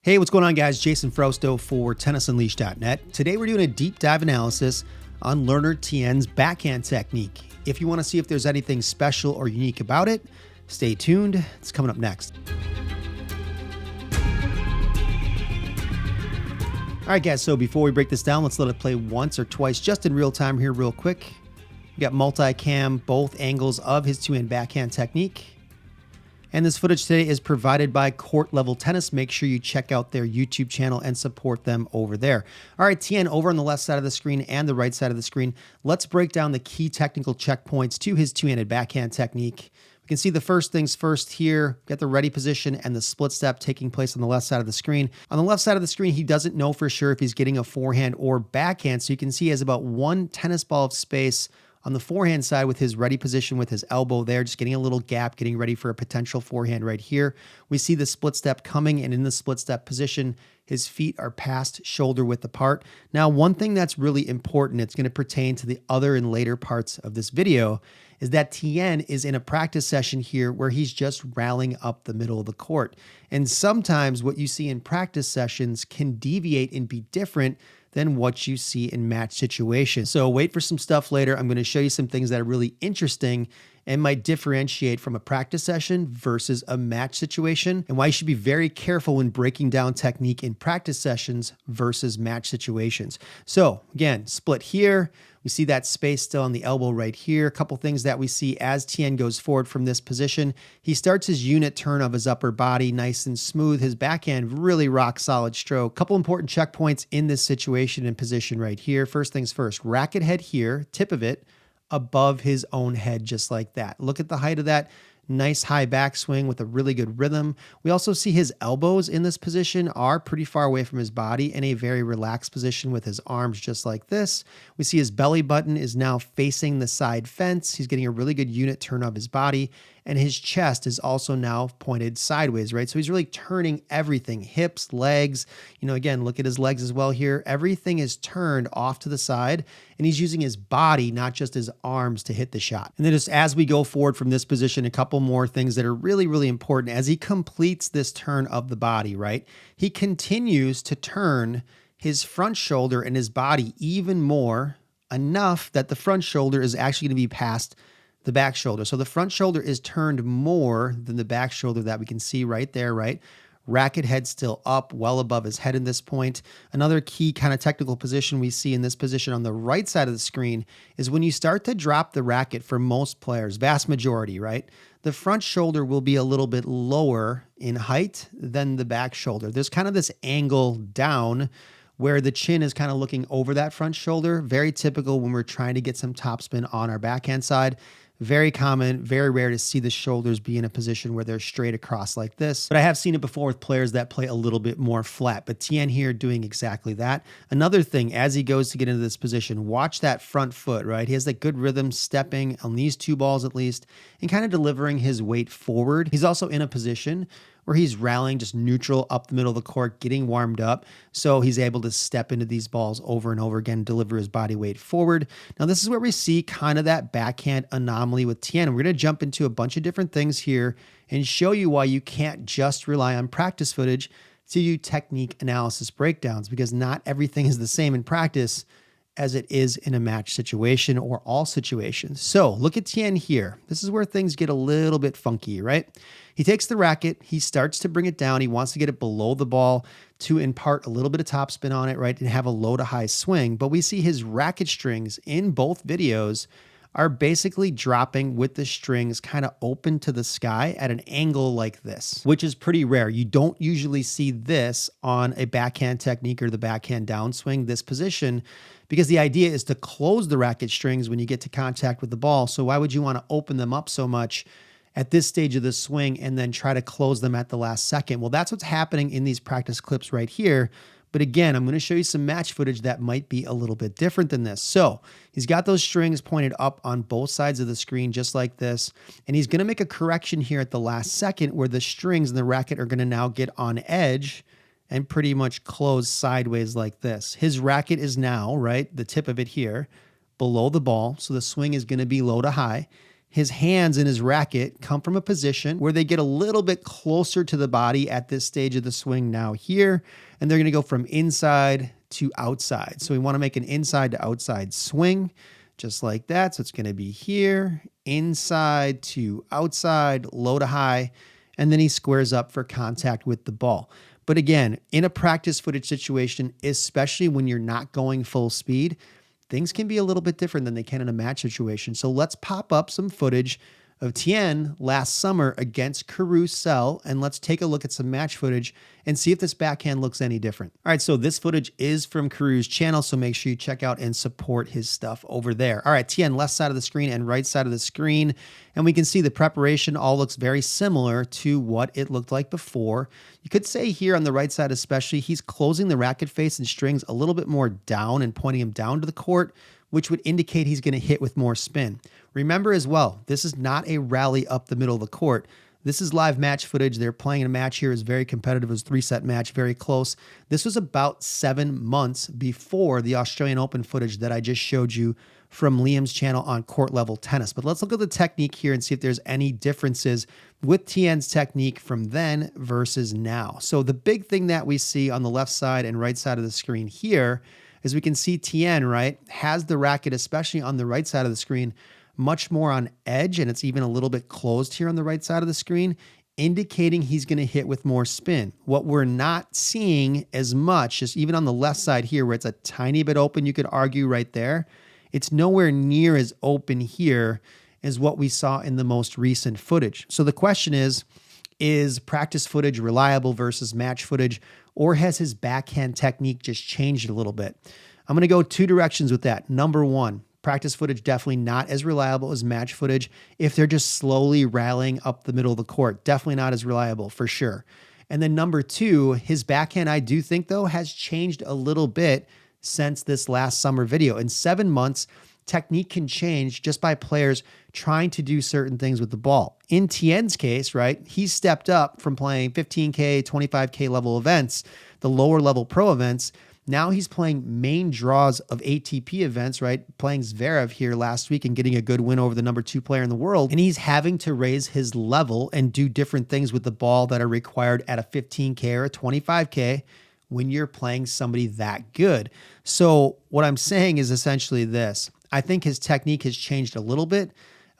Hey, what's going on, guys? Jason Frausto for TennisUnleashed.net. Today we're doing a deep dive analysis on Learner Tien's backhand technique. If you want to see if there's anything special or unique about it, stay tuned. It's coming up next. All right, guys, so before we break this down, let's let it play once or twice just in real time here real quick. We got multicam, both angles of his two-hand backhand technique. And this footage today is provided by Court Level Tennis. Make sure you check out their YouTube channel and support them over there. All right, Tien over on the left side of the screen and the right side of the screen. Let's break down the key technical checkpoints to his two-handed backhand technique. We can see the first things first here. Got the ready position and the split step taking place on the left side of the screen. On the left side of the screen, he doesn't know for sure if he's getting a forehand or backhand. So you can see he has about one tennis ball of space on the forehand side with his ready position with his elbow there, just getting a little gap, getting ready for a potential forehand right here. We see the split step coming, and in the split step position, his feet are past shoulder width apart. Now, one thing that's really important, it's going to pertain to the other and later parts of this video, is that Tien is in a practice session here where he's just rallying up the middle of the court. And sometimes what you see in practice sessions can deviate and be different than what you see in match situations. So wait for some stuff later. I'm going to show you some things that are really interesting and might differentiate from a practice session versus a match situation, and why you should be very careful when breaking down technique in practice sessions versus match situations. So again, split here. We see that space still on the elbow right here. A couple things that we see as Tien goes forward from this position. He starts his unit turn of his upper body nice and smooth. His backhand really rock solid stroke. Couple important checkpoints in this situation and position right here. First things first, racket head here, tip of it above his own head, just like that. Look at the height of that. Nice high backswing with a really good rhythm. We also see his elbows in this position are pretty far away from his body in a very relaxed position with his arms just like this. We see his belly button is now facing the side fence. He's getting a really good unit turn of his body, and his chest is also now pointed sideways, right? So he's really turning everything, hips, legs. Again, look at his legs as well here. Everything is turned off to the side, and he's using his body, not just his arms, to hit the shot. And then just as we go forward from this position, a couple more things that are really, really important as he completes this turn of the body, right? He continues to turn his front shoulder and his body even more, enough that the front shoulder is actually going to be past the back shoulder. So the front shoulder is turned more than the back shoulder that we can see right there, right? Racket head still up, well above his head in this point. Another key kind of technical position we see in this position on the right side of the screen is when you start to drop the racket for most players, vast majority, right? The front shoulder will be a little bit lower in height than the back shoulder. There's kind of this angle down where the chin is kind of looking over that front shoulder. Very typical when we're trying to get some topspin on our backhand side. Very common, very rare to see the shoulders be in a position where they're straight across like this. But I have seen it before with players that play a little bit more flat. But Tien here doing exactly that. Another thing, as he goes to get into this position, watch that front foot, right? He has that good rhythm stepping on these two balls at least and kind of delivering his weight forward. He's also in a position where he's rallying just neutral up the middle of the court, getting warmed up. So he's able to step into these balls over and over again, deliver his body weight forward. Now, this is where we see kind of that backhand anomaly with Tien. We're going to jump into a bunch of different things here and show you why you can't just rely on practice footage to do technique analysis breakdowns, because not everything is the same in practice as it is in a match situation or all situations. So look at Tien here. This is where things get a little bit funky, right? He takes the racket, he starts to bring it down. He wants to get it below the ball to impart a little bit of topspin on it, right? And have a low to high swing. But we see his racket strings in both videos are basically dropping with the strings kind of open to the sky at an angle like this, which is pretty rare. You don't usually see this on a backhand technique or the backhand downswing, this position, because the idea is to close the racket strings when you get to contact with the ball. So why would you want to open them up so much at this stage of the swing and then try to close them at the last second? Well, that's what's happening in these practice clips right here. But again, I'm going to show you some match footage that might be a little bit different than this. So he's got those strings pointed up on both sides of the screen, just like this. And he's going to make a correction here at the last second where the strings and the racket are going to now get on edge and pretty much close sideways like this. His racket is now, right, the tip of it here, below the ball. So the swing is going to be low to high. his hands and his racket come from a position where they get a little bit closer to the body at this stage of the swing now here, and they're going to go from inside to outside. So we want to make an inside to outside swing, just like that. So it's going to be here, inside to outside, low to high, and then he squares up for contact with the ball. But again, in a practice footage situation, especially when you're not going full speed, things can be a little bit different than they can in a match situation. So let's pop up some footage of Tien last summer against Cilic, and let's take a look at some match footage and see if this backhand looks any different. All right, so this footage is from Cilic's channel, so make sure you check out and support his stuff over there. All right, Tien, left side of the screen and right side of the screen, and we can see the preparation all looks very similar to what it looked like before. You could say here on the right side especially, he's closing the racket face and strings a little bit more down and pointing him down to the court, which would indicate he's going to hit with more spin. Remember as well, this is not a rally up the middle of the court. This is live match footage. They're playing a match here. It's very competitive. It was a 3-set match, very close. This was about 7 months before the Australian Open footage that I just showed you from Liam's channel on court level tennis. But let's look at the technique here and see if there's any differences with Tien's technique from then versus now. So the big thing that we see on the left side and right side of the screen here is we can see Tien, right, has the racket, especially on the right side of the screen, much more on edge, and it's even a little bit closed here on the right side of the screen, indicating he's going to hit with more spin. What we're not seeing as much, just even on the left side here where it's a tiny bit open, you could argue right there, it's nowhere near as open here as what we saw in the most recent footage. So the question is practice footage reliable versus match footage, or has his backhand technique just changed a little bit? I'm going to go 2 directions with that. Number 1, practice footage definitely not as reliable as match footage if they're just slowly rallying up the middle of the court. Definitely not as reliable for sure. And then number 2, his backhand, I do think though, has changed a little bit since this last summer video. In 7 months, technique can change just by players trying to do certain things with the ball. In Tien's case, right, he stepped up from playing 15K, 25K level events, the lower level pro events. Now he's playing main draws of ATP events, right? Playing Zverev here last week and getting a good win over the number 2 player in the world. And he's having to raise his level and do different things with the ball that are required at a 15K or a 25K when you're playing somebody that good. So what I'm saying is essentially this. I think his technique has changed a little bit,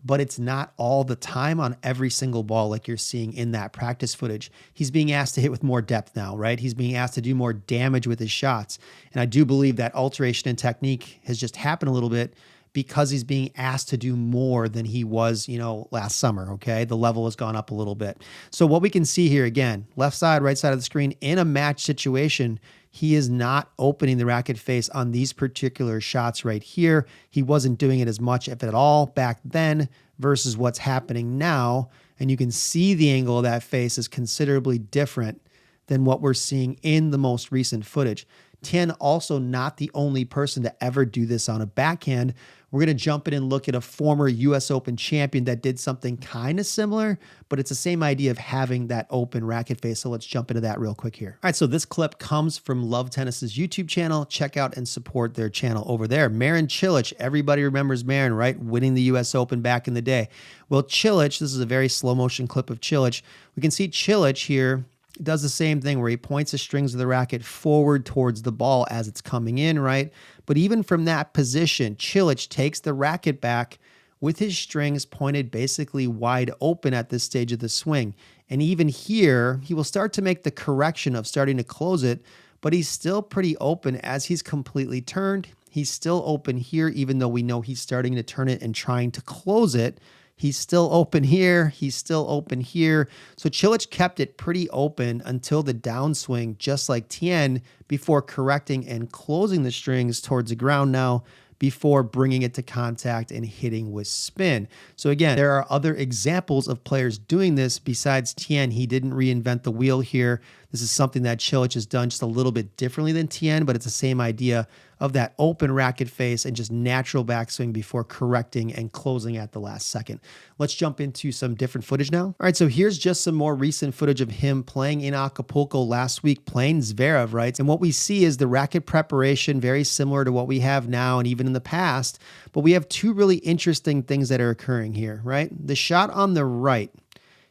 but it's not all the time on every single ball like you're seeing in that practice footage. He's being asked to hit with more depth now, right? He's being asked to do more damage with his shots. And I do believe that alteration in technique has just happened a little bit because he's being asked to do more than he was, last summer, okay? The level has gone up a little bit. So what we can see here, again, left side, right side of the screen, in a match situation, he is not opening the racket face on these particular shots right here. He wasn't doing it as much, if at all, back then versus what's happening now. And you can see the angle of that face is considerably different than what we're seeing in the most recent footage. Tien also not the only person to ever do this on a backhand. We're going to jump in and look at a former US Open champion that did something kind of similar, but it's the same idea of having that open racket face. So let's jump into that real quick here. All right, so this clip comes from Love Tennis's YouTube channel. Check out and support their channel over there. Marin Cilic, everybody remembers Marin, right? Winning the US Open back in the day. Well, Cilic, this is a very slow motion clip of Cilic. We can see Cilic here does the same thing where he points the strings of the racket forward towards the ball as it's coming in, right? But even from that position, Cilic takes the racket back with his strings pointed basically wide open at this stage of the swing. And even here, he will start to make the correction of starting to close it, but he's still pretty open as he's completely turned. He's still open here, even though we know he's starting to turn it and trying to close it. He's still open here. He's still open here. So Cilic kept it pretty open until the downswing, just like Tien, before correcting and closing the strings towards the ground now before bringing it to contact and hitting with spin. So again, there are other examples of players doing this besides Tien. He didn't reinvent the wheel here. This is something that Cilic has done just a little bit differently than Tien, but it's the same idea of that open racket face and just natural backswing before correcting and closing at the last second. Let's jump into some different footage now. All right, so here's just some more recent footage of him playing in Acapulco last week, playing Zverev, right? And what we see is the racket preparation very similar to what we have now and even in the past, but we have two really interesting things that are occurring here, right? The shot on the right,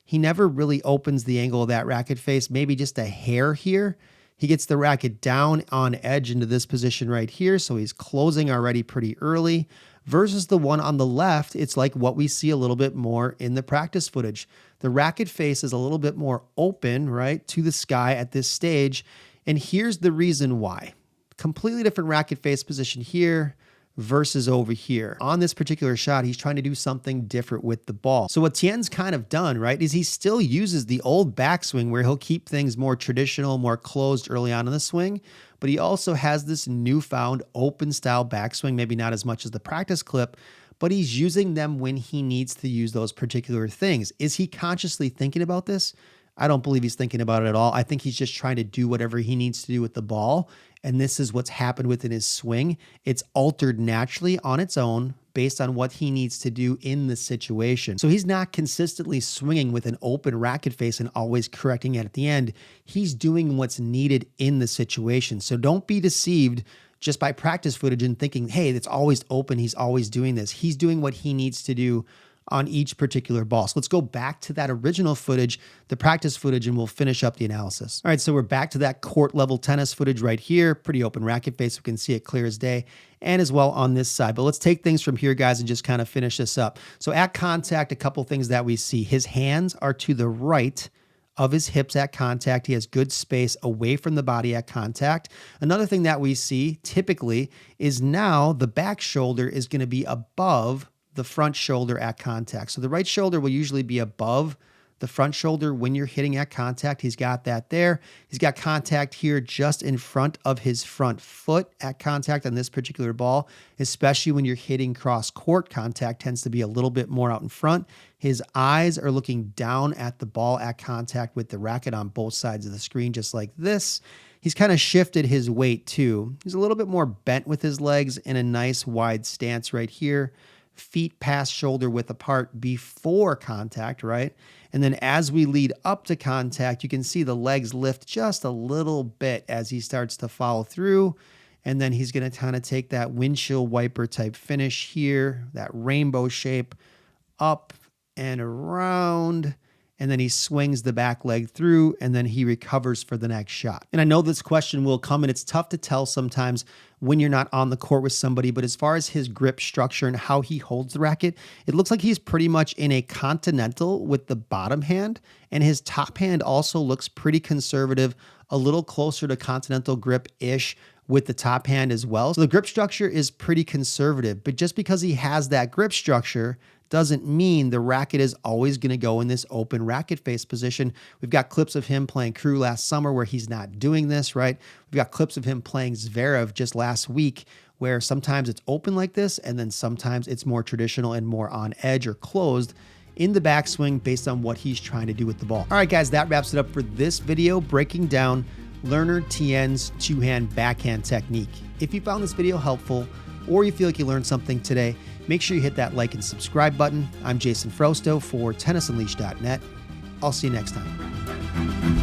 he never really opens the angle of that racket face, maybe just a hair here. He gets the racket down on edge into this position right here, so he's closing already pretty early. Versus the one on the left, it's like what we see a little bit more in the practice footage. The racket face is a little bit more open, right, to the sky at this stage. And here's the reason why. Completely different racket face position here versus over here. On this particular shot, he's trying to do something different with the ball. So what Tien's kind of done, right, is he still uses the old backswing where he'll keep things more traditional, more closed early on in the swing, but he also has this newfound open style backswing, maybe not as much as the practice clip, but he's using them when he needs to use those particular things. Is he consciously thinking about this? I don't believe he's thinking about it at all. I think he's just trying to do whatever he needs to do with the ball. And this is what's happened within his swing. It's altered naturally on its own based on what he needs to do in the situation. So he's not consistently swinging with an open racket face and always correcting it at the end. He's doing what's needed in the situation. So don't be deceived just by practice footage and thinking, hey, it's always open. He's always doing this. He's doing what he needs to do on each particular ball. So let's go back to that original footage, the practice footage, and we'll finish up the analysis. All right, so we're back to that court level tennis footage right here. Pretty open racket face. We can see it clear as day, and as well on this side. But let's take things from here, guys, and just kind of finish this up. So at contact, a couple things that we see. His hands are to the right of his hips at contact. He has good space away from the body at contact. Another thing that we see typically is now the back shoulder is going to be above the front shoulder at contact. So the right shoulder will usually be above the front shoulder when you're hitting at contact. He's got that there. He's got contact here just in front of his front foot at contact on this particular ball, especially when you're hitting cross court. Contact tends to be a little bit more out in front. His eyes are looking down at the ball at contact with the racket on both sides of the screen, just like this. He's kind of shifted his weight too. He's a little bit more bent with his legs in a nice wide stance right here. Feet past shoulder width apart before contact, right? And then as we lead up to contact, you can see the legs lift just a little bit as he starts to follow through. And then he's going to kind of take that windshield wiper type finish here, that rainbow shape up and around. And then he swings the back leg through, and then he recovers for the next shot. And I know this question will come, and it's tough to tell sometimes when you're not on the court with somebody, but as far as his grip structure and how he holds the racket, it looks like he's pretty much in a continental with the bottom hand, and his top hand also looks pretty conservative, a little closer to continental grip-ish with the top hand as well. So the grip structure is pretty conservative, but just because he has that grip structure doesn't mean the racket is always going to go in this open racket face position. We've got clips of him playing Crew last summer where he's not doing this, right? We've got clips of him playing Zverev just last week where sometimes it's open like this and then sometimes it's more traditional and more on edge or closed in the backswing based on what he's trying to do with the ball. All right, guys, that wraps it up for this video breaking down Learner Tien's two-hand backhand technique. If you found this video helpful or you feel like you learned something today, make sure you hit that like and subscribe button. I'm Jason Frausto for tennisunleashed.net. I'll see you next time.